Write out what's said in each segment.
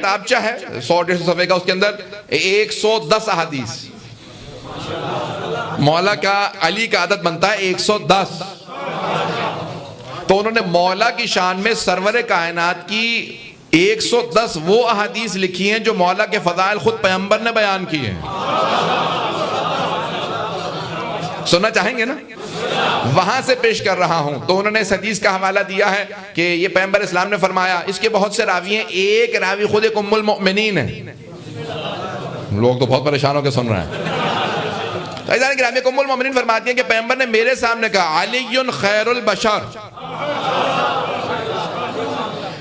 किताबचा है 100-150 सफ़े का, उसके अंदर 110 अहादीस। मौला का अली का आदत बनता है 110, तो उन्होंने मौला की शान में सरवर कायनात की 110 वो अहादीस लिखी हैं जो मौला के फ़ज़ाइल खुद पैगंबर ने बयान किए हैं। सुनना चाहेंगे ना? वहां से पेश कर रहा हूं। तो उन्होंने इस हदीस का हवाला दिया है कि ये पैगंबर इस्लाम ने फरमाया। इसके बहुत से रावी हैं, एक रावी खुद एक उम्मुल मोमिनीन है। लोग तो बहुत परेशान होकर सुन रहे हैं। उम्मुल मोमिनीन फरमाती हैं कि पैगंबर ने मेरे सामने कहा, अलीयुन खैरुल बशर,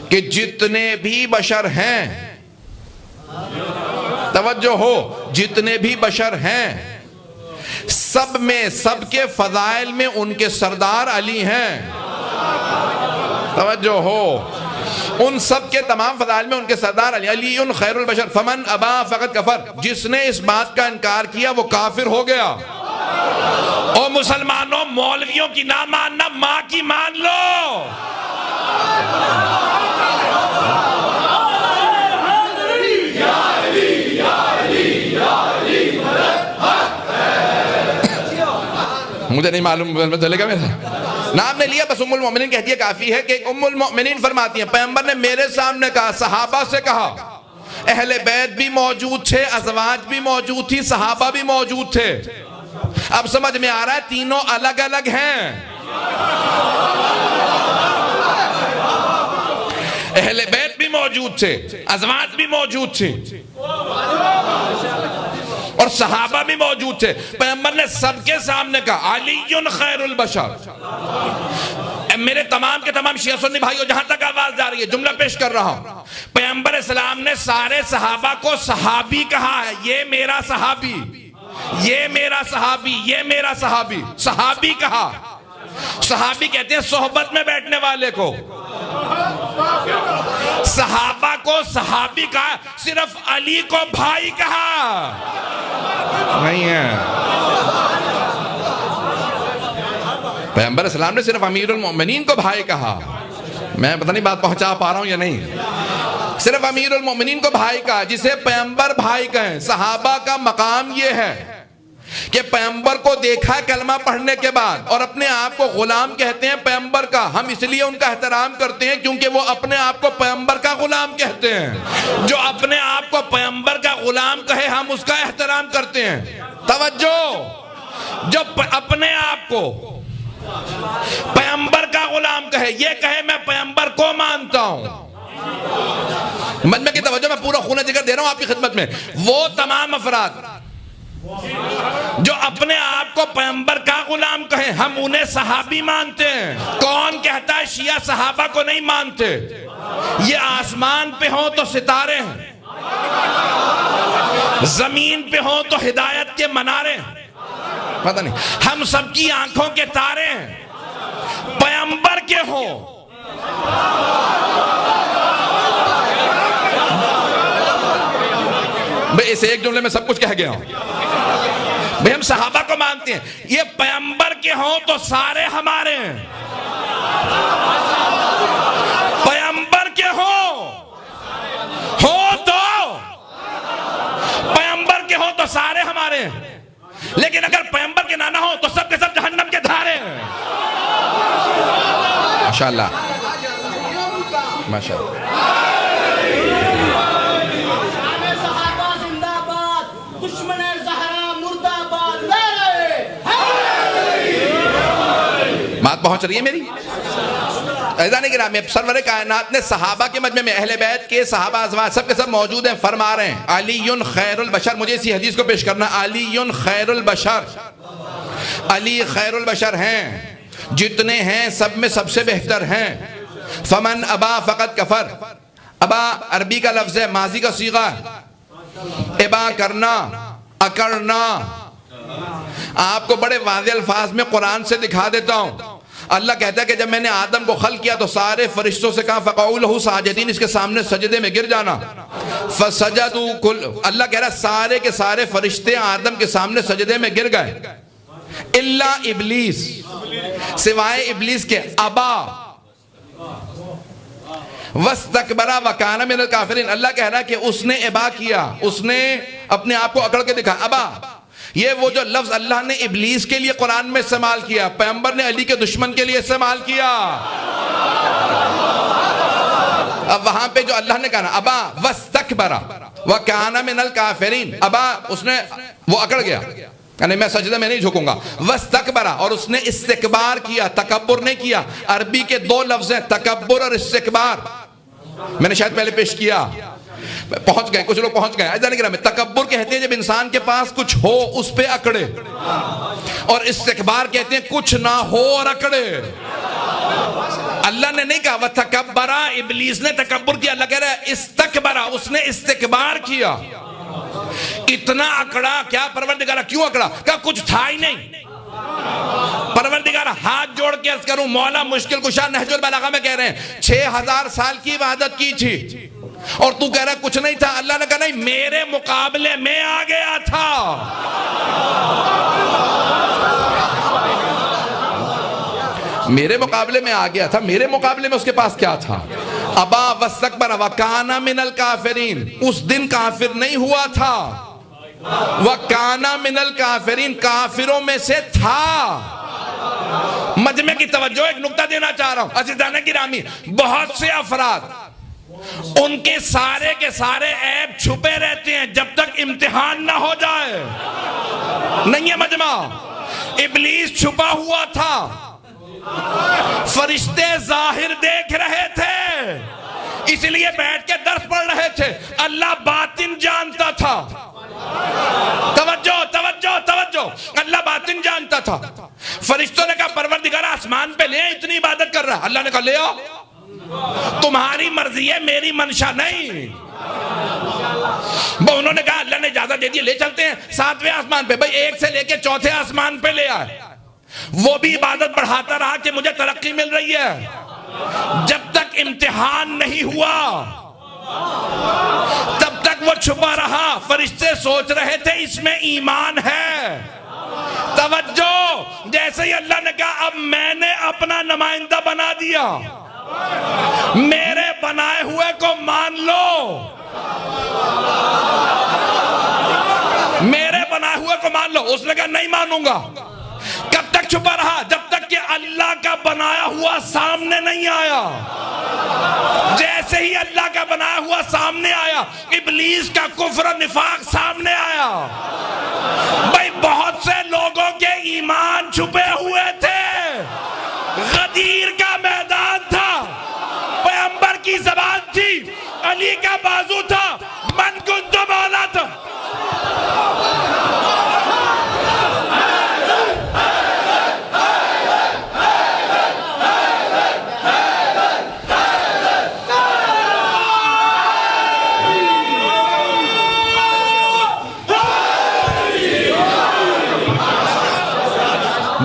कि जितने भी बशर हैं, तवज्जो हो, जितने भी बशर हैं सब में, सबके फजाइल में उनके सरदार अली हैं। तवज्जो हो, उन सब के तमाम फजाइल में उनके सरदार अली। अली उन खैरुल बशर फमन अबा फकत कफर, जिसने इस बात का इनकार किया वो काफिर हो गया। और मुसलमानों, मौलवियों की ना मानना, माँ की मान लो। मुझे नहीं मालूम, चलेगा मेरा नाम ने लिया बस। उम्मुल मोमिनीन कहती है काफी है कि उम्मुल मोमिनीन फरमाती हैं पैगंबर ने मेरे सामने कहा, सहाबा से कहा, अहले बैत भी मौजूद थे, अज़वाज भी मौजूद थी, सहाबा भी मौजूद थे। अब समझ में आ रहा है तीनों अलग अलग हैं। अहले बैत भी मौजूद थे, अज़वाज भी मौजूद थे और सहाबा भी मौजूद थे। पैगंबर ने सबके सामने कहा, अलीयुन खैरुल बशर। मेरे तमाम के तमाम शिया सुन्नी भाइयों, जहां तक आवाज जा रही है, जुमला पेश कर रहा हूं। पैगंबर इस्लाम ने सारे सहाबा को सहाबी कहा है। ये मेरा सहाबी, ये मेरा सहाबी, ये मेरा सहाबी। सहाबी कहा। सहाबी कहते हैं सोहबत में बैठने वाले को। सहाबा को सहाबी कहा, सिर्फ अली को भाई कहा नहीं है। पैगंबर इस्लाम ने सिर्फ अमीरुल मोमिनीन को भाई कहा। मैं पता नहीं बात पहुंचा पा रहा हूं या नहीं। सिर्फ अमीरुल मोमिनीन को भाई कहा, जिसे पैगंबर भाई कहें। सहाबा का मकाम यह है कि पैगंबर को देखा कलमा पढ़ने के बाद और अपने आप को गुलाम कहते हैं पैगंबर का। हम इसलिए उनका एहतराम करते हैं क्योंकि वो अपने आप को पैगंबर का गुलाम कहते हैं। जो अपने आप को पैगंबर का गुलाम कहे हम उसका एहतराम करते हैं। तवज्जो, जो अपने आप को पैगंबर का गुलाम कहे, ये कहे मैं पैगंबर को मानता हूं। मजमे की तवज्जो, मैं पूरा खून जिगर दे रहा हूं आपकी खिदमत में। वो तमाम अफराद जो अपने आप को पैगंबर का गुलाम कहे, हम उन्हें सहाबी मानते हैं। कौन कहता है शिया सहाबा को नहीं मानते? ये आसमान पे हो तो सितारे हैं, जमीन पे हो तो हिदायत के मनारे हैं, पता नहीं हम सबकी आंखों के तारे हैं। पैगंबर के हो भाई, इस एक जुमले में सब कुछ कह गया हूं भाई। हम सहाबा को मानते हैं, ये पैगंबर के हो तो सारे हमारे हैं। पैगंबर के हो तो पैगंबर के हो तो सारे हमारे हैं। लेकिन अगर पैगंबर के ना हो तो सब के सब जहन्नम के धारे हैं। माशाअल्लाह, माशाअल्लाह। बात पहुंच रही है मेरी? ऐज़ान गिरामी, सरवर कायनात ने सहाबा के मजमे में अहले बैत के सहाबा अज़वाज सब के सब मौजूद हैं। फरमा रहे हैं अलीयुन खैरुल बशर। मुझे इसी हदीस को पेश करना, अलीयुन खैरुल बशर, अली खैरुल बशर हैं, जितने हैं सब में सबसे बेहतर हैं। फमन अबा फकत कफर। अबा अरबी का लफ्ज है, माजी का सीगा, इबा करना, अकड़ना। आपको बड़े वाज़े अल्फाज में कुरान से दिखा देता हूं। अल्लाह कहता है कि जब मैंने आदम को खल्क किया तो सारे फरिश्तों से कहा फ़क़ऊ लहू साजिदीन, इसके सामने सजदे में गिर जाना। फसजदू कुल, अल्लाह कह रहा सारे के सारे फरिश्ते आदम के सामने सजदे में गिर गए, इल्ला इब्लीस, सिवाय इब्लीस के। अबा, वस्तकबरा व काना मिनल काफिरीन। अल्लाह कह रहा है कि उसने इबा किया, उसने अपने आप को अकड़ के दिखा। अबा, ये वो जो लफ्ज अल्लाह ने इब्लीस के लिए कुरान में इस्तेमाल किया, पैगंबर ने अली के दुश्मन के लिए इस्तेमाल किया। अब वहां पे जो अल्लाह ने कहा ना, अबा वस्तकबरा व काना मिनल काफिरीन, अबा उसने वो अकड़ गया, यानी मैं सजदे में नहीं झुकूंगा। वस्तकबरा, और उसने इस्तिकबार किया, तकब्बुर नहीं किया। अरबी के दो लफ्ज हैं, तकब्बुर और इस्तिकबार, मैंने शायद पहले पेश किया। पहुंच गए, कुछ लोग पहुंच गए। तकब्बुर कहते हैं जब इंसान के पास कुछ हो उस पे अकड़े, और इस्तिकबार कहते हैं कुछ ना हो और अकड़े। अल्लाह ने नहीं कहा वह तकब्बरा, इब्लीस ने तकब्बुर किया। अल्लाह कह रहा है इस्तकबरा, उसने इस्तिकबार किया, इतना अकड़ा। क्या परवरदिगारा क्यों अकड़ा? क्या कुछ था ही नहीं। परवरदिगारा हाथ जोड़ के अर्ज करूं, मौला मुश्किल कुशा नहजुल बलागा में कह रहे हैं 6000 साल की इबादत की थी और तू कह रहा कुछ नहीं था। अल्लाह ने कहा नहीं, मेरे मुकाबले में आ गया था। मेरे मुकाबले में आ गया था, मेरे मुकाबले में उसके पास क्या था? अबा वस्तकबरा व काना मिनल काफिरीन, उस दिन काफिर नहीं हुआ था। व काना मिनल काफिरीन, काफिरों में से था। मजमे की तवज्जो, एक नुक्ता देना चाह रहा हूं अज़ीज़ान गिरामी, बहुत से अफराद उनके सारे के सारे ऐब छुपे रहते हैं जब तक इम्तिहान ना हो जाए। नहीं है मजमा, इब्लीस छुपा हुआ था, फरिश्ते जाहिर देख रहे थे, इसलिए बैठ के दर्स पढ़ रहे थे। अल्लाह बातिन जानता था। तवज्जो तवज्जो तवज्जो, अल्लाह बातिन जानता था। फरिश्तों ने कहा परवरदिगार आसमान पे ले, इतनी इबादत कर रहा है। अल्लाह ने कहा ले आओ, तुम्हारी मर्जी है, मेरी मंशा नहीं। उन्होंने कहा अल्लाह ने इजाजत दे दी, ले चलते हैं 7वें आसमान पे। भाई 1 से लेके 4थे आसमान पे ले आए। वो भी इबादत बढ़ाता रहा कि मुझे तरक्की मिल रही है। जब तक इम्तिहान नहीं हुआ तब तक वो छुपा रहा। फरिश्ते सोच रहे थे इसमें ईमान है। तवज्जो, जैसे ही अल्लाह ने कहा अब मैंने अपना नुमाइंदा बना दिया, मेरे बनाए हुए को मान लो, मेरे बनाए हुए को मान लो। उसने कहा नहीं मानूंगा। कब तक छुपा रहा? जब तक कि अल्लाह का बनाया हुआ सामने नहीं आया। जैसे ही अल्लाह का बनाया हुआ सामने आया, इब्लीस का कुफ्र और निफाक सामने आया। भाई बहुत से लोगों के ईमान छुपे हुए थे। गदीर का मैदान था, पैगंबर की ज़बान थी, अली का बाजू था, मन कुंतु मौला था।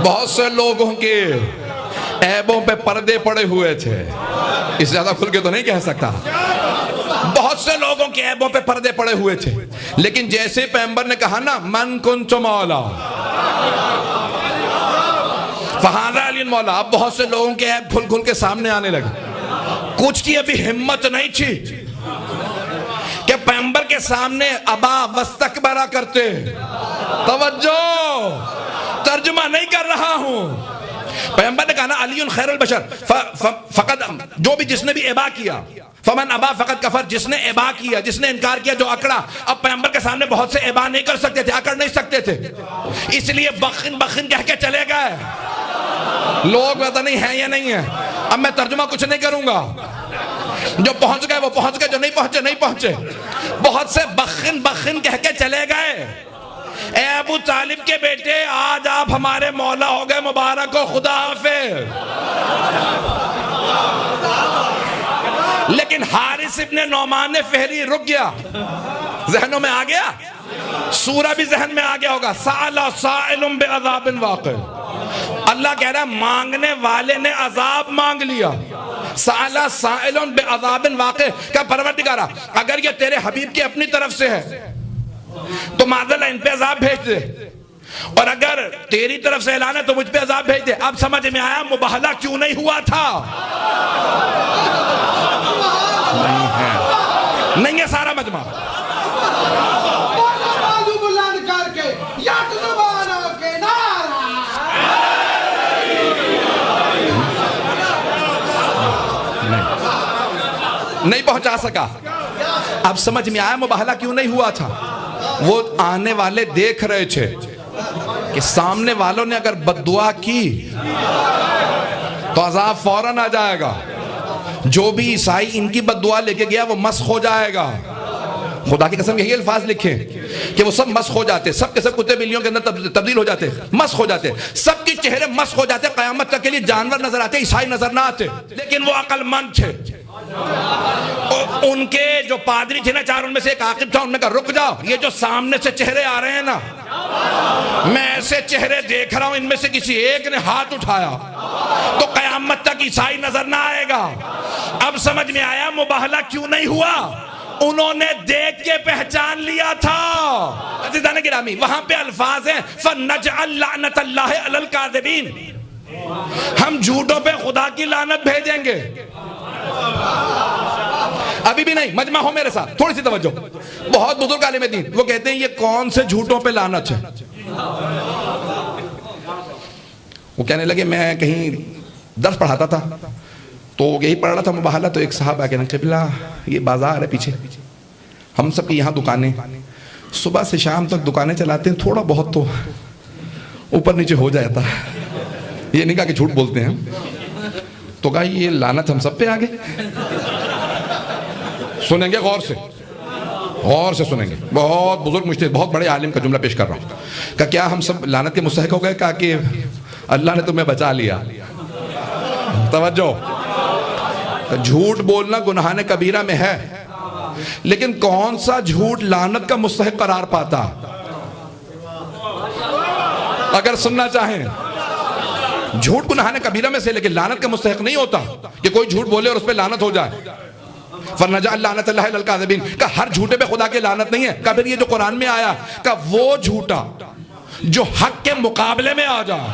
बहुत से लोगों के ऐबों पे पर्दे पड़े हुए थे, इससे ज्यादा खुल के तो नहीं कह सकता। बहुत से लोगों के ऐबों पे पर्दे पड़े हुए थे, लेकिन जैसे पैगंबर ने कहा ना मन कुंतु मौला फहाज़ा अली मौला, अब बहुत से लोगों के ऐब खुल खुल के सामने आने लगे। कुछ की अभी हिम्मत नहीं थी कि पैगंबर के सामने अबा वस्तकबरा करते। तवज्जो, तर्जुमा नहीं कर रहा हूं। पैगंबर ने कहा ना अलीउन खैरुल बशर, फकद, जो भी जिसने भी इबा किया, फमन अबा फकद कफर, जिसने इबा किया, जिसने इनकार किया, जो अकड़ा। अब पैगंबर के सामने बहुत से इबा नहीं कर सकते थे, अकड़ नहीं सकते थे, इसलिए बखिन बखिन कह के चले गए। लोग पता नहीं है या नहीं है। अब मैं तर्जुमा कुछ नहीं करूंगा, जो पहुंच गए वो पहुंच गए, जो नहीं पहुंचे नहीं पहुंचे। बहुत से बखिन बखिन कह के चले गए। ए अबू तालिब के बेटे, आज आप हमारे मौला हो गए, मुबारक हो, खुदा हाफिज। लेकिन हारिस इब्ने नौमान फहरी रुक गया, जहनों में आ गया, सूरा भी जहन में आ गया होगा। साला साइलुम बिअज़ाबिन वाक़ि, अल्लाह कह रहा है मांगने वाले ने अजाब मांग लिया। साला साइलुन बिअज़ाबिन वाक़ि का परवरदिगारा, अगर ये तेरे हबीब की अपनी तरफ से है तो माज़अल्लाह इन पे अजाब भेज दे, और अगर तेरी तरफ से ऐलान है तो मुझ पे अजाब भेज दे। अब समझ में आया मुबाहला क्यों नहीं हुआ था। नहीं है सारा मजमा। नहीं पहुंचा सका। अब समझ में आया मुबाहला क्यों नहीं हुआ था। वो आने वाले देख रहे थे कि सामने वालों ने अगर बद्दुआ की तो अजाब फौरन आ जाएगा। जो भी ईसाई इनकी बद्दुआ लेके गया वो मस्ख हो जाएगा। खुदा की कसम यही अल्फाज लिखे कि वो सब मस्ख हो जाते, सब के सब कुत्ते बिल्लियों के अंदर तब्दील हो जाते, मस्ख हो जाते, सबके चेहरे मस्ख हो जाते। कयामत तक के लिए जानवर नजर आते, ईसाई नजर ना आते। लेकिन वो अक्लमंद थे। उनके जो पादरी थे ना चार, उनमें से एक आकिब था। उन्होंने कहा रुक जाओ, ये जो सामने से चेहरे आ रहे हैं ना, मैं ऐसे चेहरे देख रहा हूं, इनमें से किसी एक ने हाथ उठाया तो कयामत तक ईसाई नजर ना आएगा। अब समझ में आया मुबाहला क्यों नहीं हुआ। उन्होंने देख के पहचान लिया था। अज़ीज़ान गिरामी, वहां पे अल्फाज हैं फनजअल लानतल्लाहि अलल काज़िबीन, हम झूठों पे खुदा की लानत भेजेंगे। अभी भी नहीं, मजमा हो मेरे साथ, थोड़ी सी तवज्जो। बहुत बुजुर्ग आलिम दीन वो कहते हैं ये कौन से झूठों पे लानत है। वो कहने लगे मैं कहीं दर्स पढ़ाता था तो यही पढ़ रहा था मुबाहला, तो एक साहब आके क़िबला ये बाजार है पीछे, हम सब की यहाँ दुकानें, सुबह से शाम तक दुकानें चलाते हैं, थोड़ा बहुत तो ऊपर नीचे हो जाता है। ये नहीं कहा कि झूठ बोलते हैं। तो कहा ये लानत हम सब पे आ गए। सुनेंगे गौर से सुनेंगे। बहुत बुजुर्ग मुझसे बहुत बड़े आलिम का जुमला पेश कर रहा हूँ। कहा क्या हम सब लानत के मुस्तहिक हो गए। कहा कि अल्लाह ने तुम्हें बचा लिया। तवज्जो, झूठ बोलना गुनाह कबीरा में है, लेकिन कौन सा झूठ लानत का मुस्तहिक करार पाता। अगर सुनना चाहें, झूठ गुनाह कबीरा में से, लेकिन लानत का मुस्तहिक नहीं होता कि कोई झूठ बोले और उस पर लानत हो जाए। फनजअल लानतल्लाहि अलल काज़िबीन का हर झूठे पे खुदा की लानत नहीं है। का फिर ये जो कुरान में आया का वो झूठा जो हक के मुकाबले में आ जाए।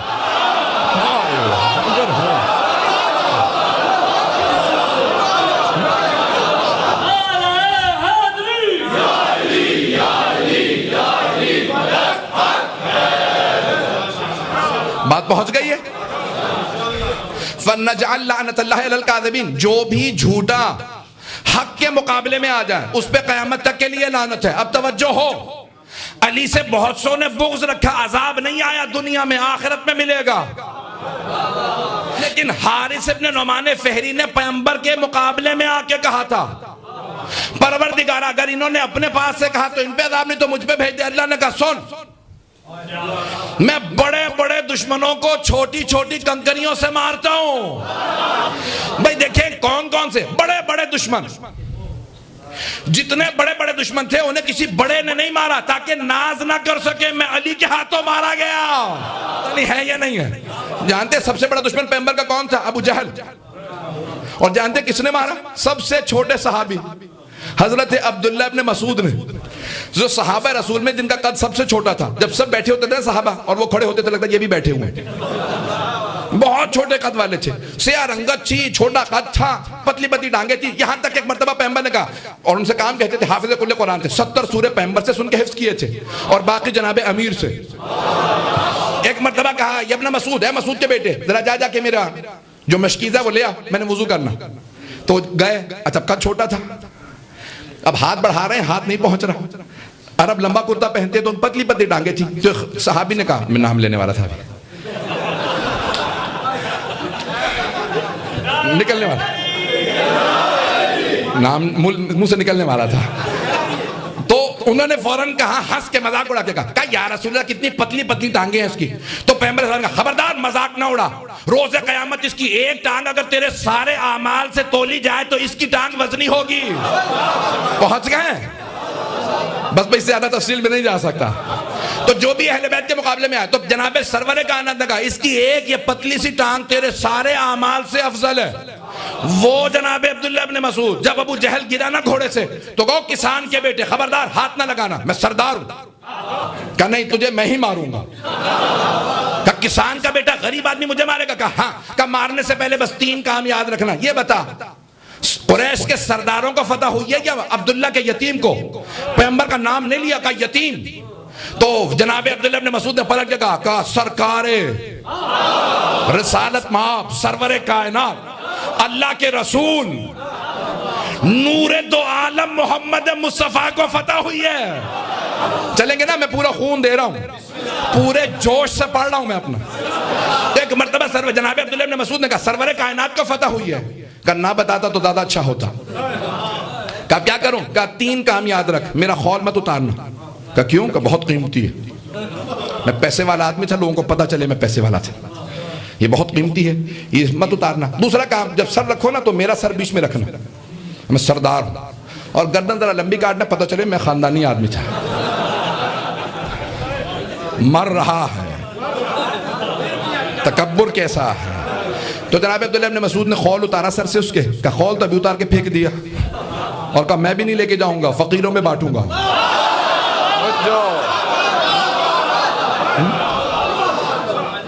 बात पहुंच गई है। फनजअल लानतल्लाहि अलल काज़िबीन, जो भी झूठा हक के मुकाबले में आ जाए उस पे कयामत तक के लिए लानत है। अब तवज्जो हो, अली से बहुत सौ ने बुग़्ज़ रखा, अजाब नहीं आया दुनिया में, आखिरत में मिलेगा। लेकिन हारिस इब्न नुमान फ़हरी ने पैगंबर के मुकाबले में आके कहा था परवरदिगार अगर इन्होंने अपने पास से कहा तो इन पे अजाब नहीं तो मुझ पे भेज दे। अल्लाह ने कहा सुन, मैं बड़े बड़े दुश्मनों को छोटी छोटी कंकरियों से मारता हूं। भाई देखें कौन कौन से बड़े बड़े दुश्मन, जितने बड़े बड़े दुश्मन थे उन्हें किसी बड़े ने नहीं मारा ताकि नाज ना कर सके मैं अली के हाथों मारा गया। नहीं है या नहीं है। जानते सबसे बड़ा दुश्मन पैगंबर का कौन था? अबू जहल। और जानते किसने मारा? सबसे छोटे सहाबी हजरत अब्दुल्ला इब्न मसूद ने, जो सहाबा रसूल में जिनका कद सबसे छोटा था। जब सब बैठे होते थे सहाबा और वो खड़े होते थे लगता ये भी बैठे हुए हैं। बहुत छोटे कद वाले थे, सिया रंगत थी, छोटा कद था, पतली पतली टांगे थी। यहां तक एक मर्तबा पैगंबर ने कहा, और उनसे काम कहते थे हाफिज़ कुल्ले कुरान थे, 70 सूरे पैगंबर से सुन के हिफ्ज़ किए थे और बाकी जनाबे अमीर से। एक मर्तबा कहा इब्न मसूद है, मसूद के बेटे, जरा जा के मेरा जो मशकीज़ा वो ले आ, मैंने वुजू करना। तो गए, अच्छा कद छोटा था, अब हाथ बढ़ा रहे हैं, हाथ नहीं पहुंच रहा। अरब लंबा कुर्ता पहनते तो पतली पतली टांगे थी। तो सहाबी ने कहा मैं नाम लेने वाला था, निकलने वाला, नाम मुंह से निकलने वाला था। तो उन्होंने फौरन कहा, हंस के मजाक उड़ा के कहा या रसूलल्लाह कितनी पतली पतली टांगे हैं इसकी। तो पैगंबर ने कहा खबरदार मजाक ना उड़ा, रोज़े क़यामत इसकी एक टांग अगर तेरे सारे आमाल से तोली जाए तो इसकी टांग वजनी होगी। पहुंच गए, बस इससे ज्यादा तफसील में नहीं जा सकता। तो जो भी अहले बैत के मुकाबले में आए तो जनाबे सरवर कायनात ने कहा इसकी एक ये पतली सी टांग तेरे सारे आमाल से अफजल है। वो जनाबे अब्दुल्ला इब्न मसूद जब अबू जहल गिरा ना घोड़े से तो कहो किसान के बेटे खबरदार हाथ ना लगाना, मैं सरदार हूं। कहा नहीं तुझे मैं ही मारूंगा। कहा किसान का बेटा गरीब आदमी मुझे मारेगा? कहा हाँ। कहा मारने से पहले बस 3 काम याद रखना, ये बता कुरैश के सरदारों को फतह हुई है क्या? अब्दुल्ला के यतीम को पैगंबर का नाम नहीं लिया, कहा यतीम। तो जनाब अब्दुल्ला इब्न मसूद ने पलट के कहा सरकारे रिसालत माप, सरवरे कायनात, अल्लाह के रसूल, नूरे दो आलम मोहम्मद मुस्तफा को फतह हुई है। चलेंगे ना? मैं पूरा खून दे रहा हूं, पूरे जोश से पढ़ रहा हूं मैं अपना। एक मर्तबा जनाब अब्दुल्ला इब्न मसूद ने कहा सरवरे कायनात को फतह हुई है। कहा ना बताता तो ज्यादा अच्छा होता। कहा क्या करूं? कहा 3 काम याद रख, मेरा खौल मत उतारना। कहा क्यों? कहा बहुत कीमती है, मैं पैसे वाला आदमी था, लोगों को पता चले मैं पैसे वाला था, ये बहुत कीमती है, ये मत उतारना। दूसरा काम, जब सर रखो ना तो मेरा सर बीच में रखना, मैं सरदार हूं, और गर्दन जरा लंबी काटना, पता चले मैं खानदानी आदमी था। मर रहा है, तकब्बुर कैसा है। तो जनाब अब्दुल्ला इब्न मसूद ने खौल उतारा सर से उसके, का खौल तभी उतार के फेंक दिया और कहा मैं भी नहीं लेके जाऊंगा, फकीरों में बांटूंगा।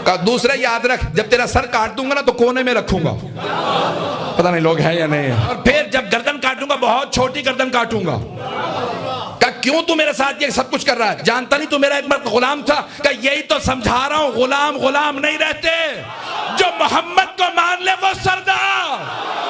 का दूसरा याद रख, जब तेरा सर काट दूंगा ना तो कोने में रखूंगा, पता नहीं लोग हैं या नहीं है। और फिर जब गर्दन काटूंगा बहुत छोटी गर्दन काटूंगा। का क्यों तू मेरे साथ ये सब कुछ कर रहा है? जानता नहीं तू मेरा एक मर्द गुलाम था? का यही तो समझा रहा हूं, गुलाम गुलाम नहीं रहते, जो मोहम्मद को मान ले वो सरदार।